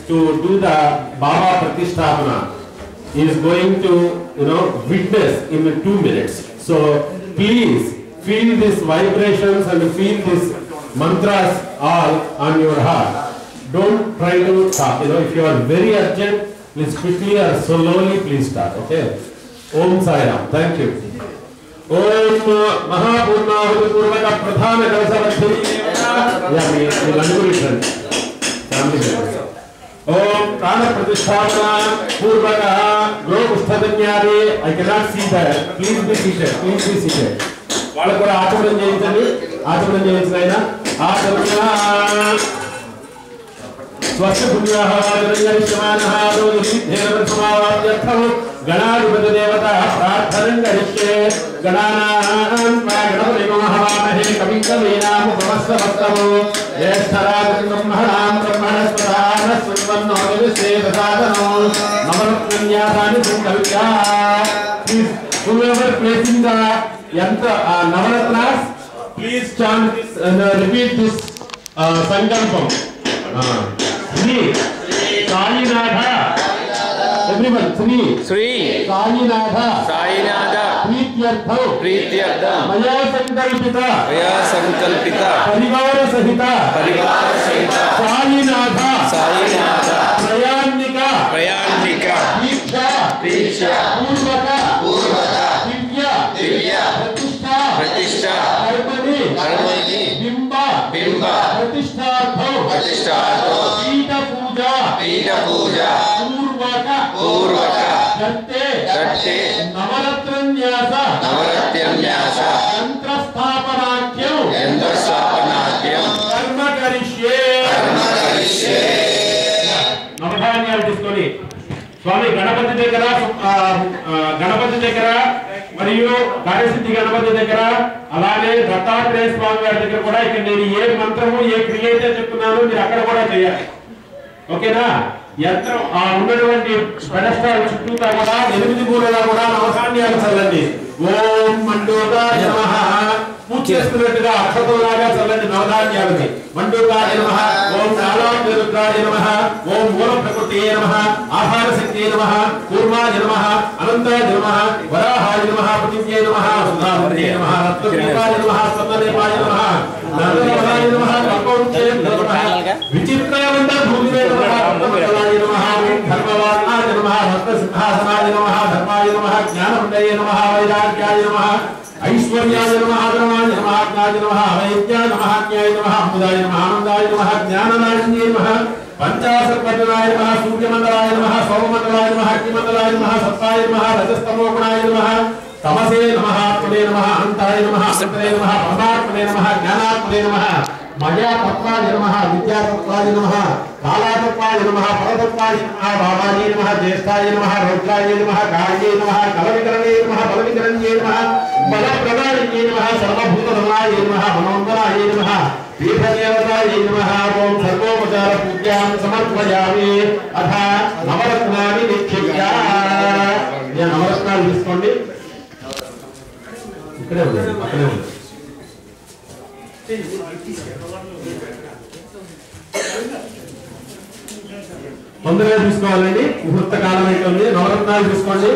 to do the Baba Pratisthapana is going to, witness in 2 minutes. So please feel these vibrations and feel these mantras all on your heart. Don't try to stop. If you are very urgent, please quickly or slowly please start. Okay. Om Sai Ram. Thank you. Om Mahapurnahudi Purvaka Pradhana Kalasavadhi. Yeah, me family members. Om Prana Pratisthapana Purvaka Gropusthadanyari. I cannot see that. Please be seated. Please be seated. వాళ్ళకు కూడా ఆచరణ చేయించండి. ఆచరణ చేయించైనా ఆచరణ స్వస్య పుణ్యాః వాదనయశ్యమానః రోగిద్ధేన సమావాద్యర్థం గణాధిపతి దేవతాః ప్రార్థనం కరిష్యే. గణానాం త్వా Ganapati మహామహే కవిం కవీనాముపమస్రవస్తమో జ్యేష్ఠరాజం బ్రహ్మణాం బ్రహ్మణస్పదాన శృణ్వన్నో దివసేదసాదనో నవరత్నన్యాసాని సంకల్ప్య. Please, whoever placing the Navaratnas, please chant this and repeat this Sankalpam. Sri Sainatha. Everyone, Sri Sainatha. Prityartha. Maya Sankalpita. Parivara Sahita. Sainatha. Prayannika. Diksha. Purvaka. Divya. Pratishtha. Harmoni. Bimba. Pratishthartho. Pita Puja. Purvaka. Datte. Navaratranyasa. Yantrasthapanakyam. Karma karishye. నవధాన్యాలు తీసుకొని స్వామి గణపతి దగ్గర మరియు కార్యసిద్ధి గణపతి దగ్గర అలానే దత్తాత్రేయ స్వామి గారి దగ్గర కూడా ఇక్కడ నేను ఏ మంత్రము ఏ క్రియ అయితే చెప్తున్నానో మీరు అక్కడ కూడా చేయాలి. ఓకేనా? యంత్రం ఉన్నటువంటి పెడస్టాల్ చుట్టూతా కూడా 8 మూలలా కూడా నవధాన్యాలు చల్లండి. ఓం మండోదాయ నమః. పూజ చేస్తున్నట్టుగా అక్షతలాగా చల్లండి నవధాన్యాలని. మండోదాయ నమః. ఓం నారాయణరుద్రాయ నమః. ఓం మూల ప్రకృతియే నమః. ఆహార శక్తియే నమః. కూర్మాయ నమః. అనంతాయ నమః. వరాహాయ నమః. పతివ్యే నమః. సుధామృతే నమః. రత్నదేవాయ నమః. సర్వదేవాయ నమః. నరదేవాయ నమః. కల్పవృక్షే నమః. విచిత్రవంత భూమివే నమః. రత్నమలాయ నమః. ధర్మవాణాయ నమః. రత్నసింహాసనాయ నమః. ధర్మాయ నమః. జ్ఞానమండయే నమః. వైరాగ్యాయ నమః. ఐశ్వర్యాయ నమః. ధర్మాయ నమః. జ్ఞాయ నమః. వైద్యాయ నమః. జ్ఞాయ నమః. అమృతాయ నమః. ఆనందాయ నమః. జ్ఞాననాశిన్యే నమః. పంచాశత్పద్మనాయ నమః. సూర్యమండలాయ నమః. సౌరమండలాయ నమః. అగ్నిమండలాయ నమః. సత్వాయ నమః. రజస్తమోగుణాయ నమః. తమసే నమః. ఆత్మనే నమః. అనంతాయ నమః. అనంతనే నమః. పరమాత్మనే నమః. జ్ఞానాత్మనే నమః. మయా తత్వాయ నమః. విద్యాతత్వాయ నమః. కాళాతత్వాయ నమః. పరతత్వాయ నమః. బాబాయ నమః. జ్యేష్ఠాయ నమః. రౌద్రాయ నమః. కాళ్యే నమః. కలవికరణే నమః. బలవికరణ్యే నమః. బలప్రదాయే నమః. సర్వభూతధనాయ నమః. మనోందరాయ నమః. పీఠదేవతాయ నమః. ఓం సర్వోపచార పూజ్యాం సమర్పయామి. అథ నవరత్నాని నిక్షిప్య. నవరత్నాలు తీసుకోండి. ఇక్కడే ఉంది, అక్కడే ఉంది. తొందరగా తీసుకోవాలండి. ముహూర్త కాలం అయితే ఉంది. నవరత్నాలు తీసుకోండి.